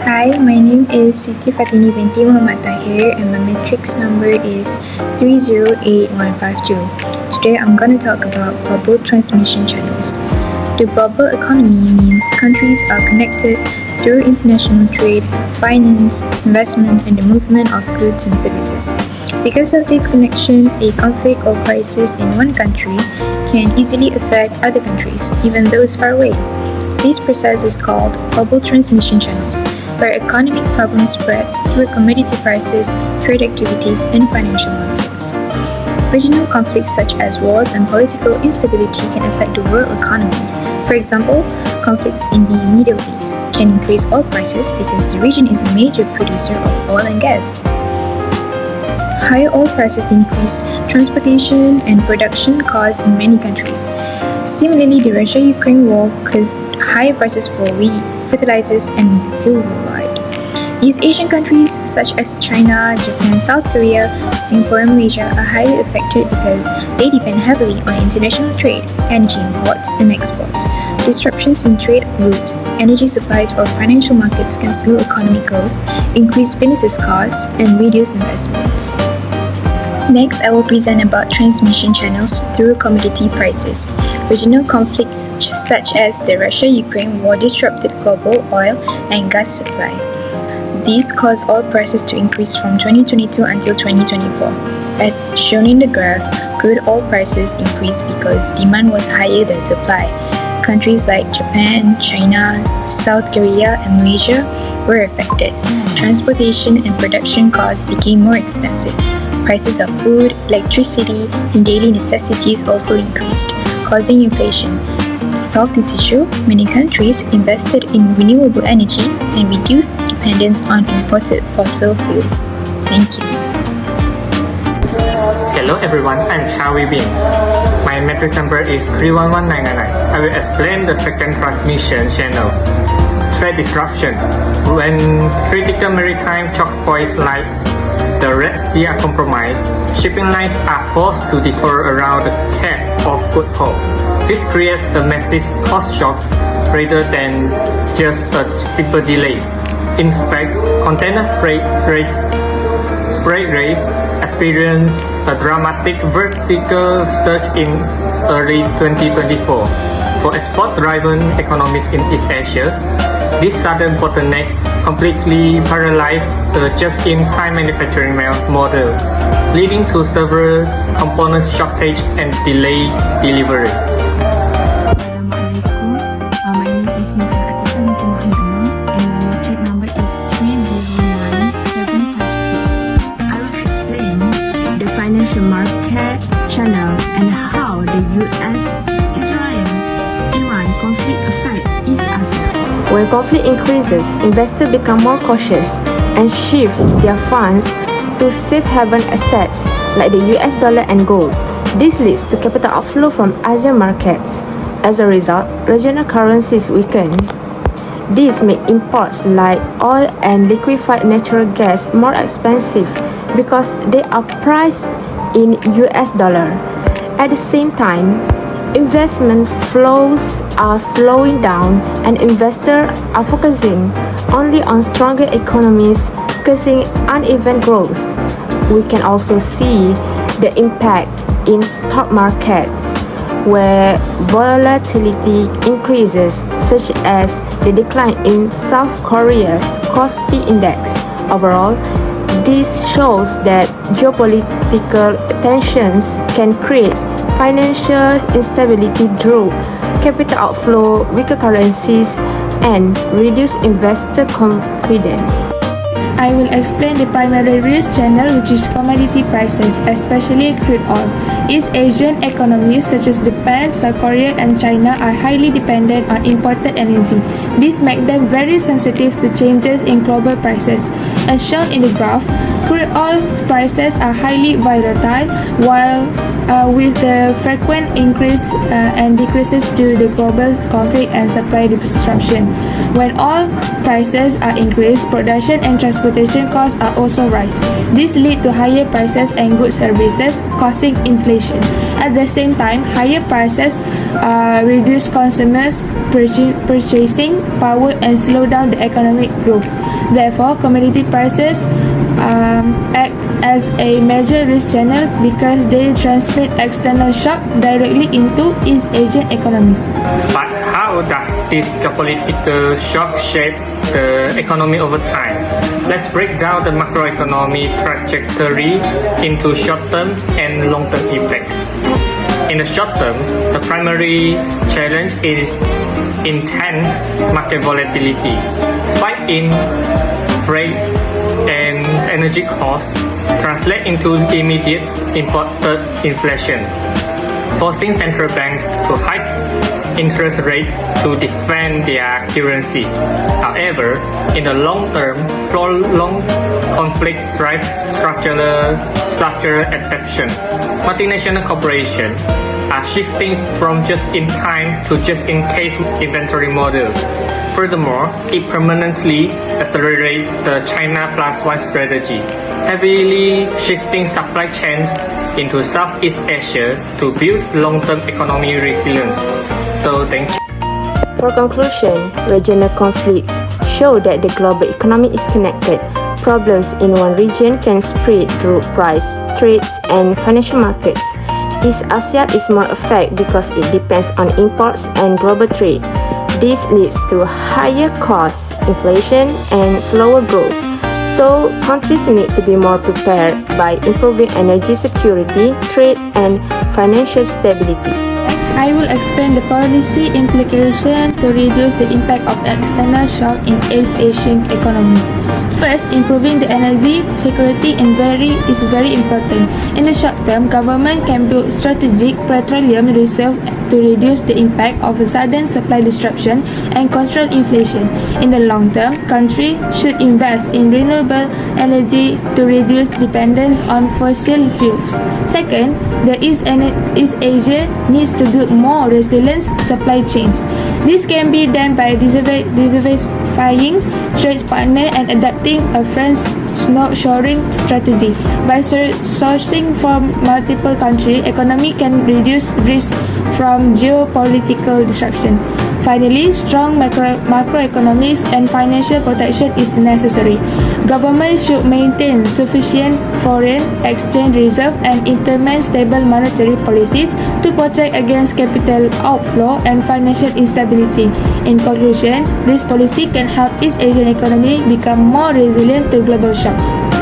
Hi, my name is Siti Fatini binti Muhammad Tahir and my matrix number is 308152. Today I'm going to talk about global transmission channels. The global economy means countries are connected through international trade, finance, investment, and the movement of goods and services. Because of this connection, a conflict or crisis in one country can easily affect other countries, even those far away. This process is called global transmission channels, where economic problems spread through commodity prices, trade activities, and financial markets. Regional conflicts such as wars and political instability can affect the world economy. For example, conflicts in the Middle East can increase oil prices because the region is a major producer of oil and gas. Higher oil prices increase transportation and production costs in many countries. Similarly, the Russia-Ukraine war caused higher prices for wheat, fertilizers, and fuel worldwide. East Asian countries such as China, Japan, South Korea, Singapore, and Malaysia are highly affected because they depend heavily on international trade, energy imports, and exports. Disruptions in trade routes, energy supplies, or financial markets can slow economic growth, increase business costs, and reduce investments. Next, I will present about transmission channels through commodity prices. Regional conflicts such as the Russia-Ukraine war disrupted global oil and gas supply. These caused oil prices to increase from 2022 until 2024. As shown in the graph, crude oil prices increased because demand was higher than supply. Countries like Japan, China, South Korea, and Malaysia were affected. Transportation and production costs became more expensive. Prices of food, electricity, and daily necessities also increased, causing inflation. To solve this issue, many countries invested in renewable energy and reduced dependence on imported fossil fuels. Thank you. Hello everyone, I'm Chawi Bin. My matrix number is 311999. I will explain the second transmission channel. Trade disruption. When critical maritime choke points like the Red Sea are compromised, shipping lines are forced to detour around the Cape of Good Hope. This creates a massive cost shock rather than just a simple delay. In fact, container freight rates experienced a dramatic vertical surge in early 2024. For export-driven economies in East Asia, this sudden bottleneck completely paralyzed the just-in-time manufacturing model, leading to several component shortage and delayed deliveries. Assalamualaikum. My name is and my matric number is 309756. I will explain the financial market channel and how the US-Israel Iran conflict affects East Asia. When conflict increases, investors become more cautious and shift their funds to safe haven assets like the US dollar and gold. This leads to capital outflow from Asian markets. As a result, regional currencies weaken. This makes imports like oil and liquefied natural gas more expensive because they are priced in US dollar. At the same time, investment flows are slowing down and investors are focusing only on stronger economies, causing uneven growth. We can also see the impact in stock markets, where volatility increases, such as the decline in South Korea's Kospi index. Overall, this shows that geopolitical tensions can create financial instability through capital outflow, weaker currencies, and reduced investor confidence. I will explain the primary risk channel, which is commodity prices, especially crude oil. East Asian economies such as Japan, South Korea, and China are highly dependent on imported energy. This makes them very sensitive to changes in global prices. As shown in the graph, crude oil prices are highly volatile, while with the frequent increase and decreases due to the global conflict and supply disruption. When all prices are increased, production and transportation costs are also rise. This leads to higher prices and goods services, causing inflation. At the same time, higher prices reduce consumers' purchasing power and slow down the economic growth. Therefore, commodity prices act as a major risk channel because they transmit external shock directly into East Asian economies. But how does this geopolitical shock shape the economy over time? Let's break down the macroeconomic trajectory into short-term and long-term effects. In the short term, the primary challenge is intense market volatility. Spike in freight and energy costs translate into immediate imported inflation, forcing central banks to hike interest rates to defend their currencies. However, in the long term, prolonged conflict drives structural adaptation. Multinational corporations are shifting from just-in-time to just-in-case inventory models. Furthermore, it permanently accelerates the China Plus One strategy, heavily shifting supply chains into Southeast Asia to build long-term economic resilience. So, thank you. For conclusion, regional conflicts show that the global economy is connected. Problems in one region can spread through price, trades, and financial markets. East Asia is more affected because it depends on imports and global trade. This leads to higher costs, inflation, and slower growth. So, countries need to be more prepared by improving energy security, trade, and financial stability. Next, I will explain the policy implication to reduce the impact of external shock in East Asian economies. First, improving the energy security is very important. In the short term, government can build strategic petroleum reserve to reduce the impact of a sudden supply disruption and control inflation. In the long term, countries should invest in renewable energy to reduce dependence on fossil fuels. Second, the East Asia needs to build more resilient supply chains. This can be done by diversifying trade partners and adapting a friend-shoring strategy. By sourcing from multiple countries, economy can reduce risk from geopolitical disruption. Finally, strong macroeconomics and financial protection is necessary. Government should maintain sufficient foreign exchange reserve and implement stable monetary policies to protect against capital outflow and financial instability. In conclusion, this policy can help East Asian economy become more resilient to global shocks.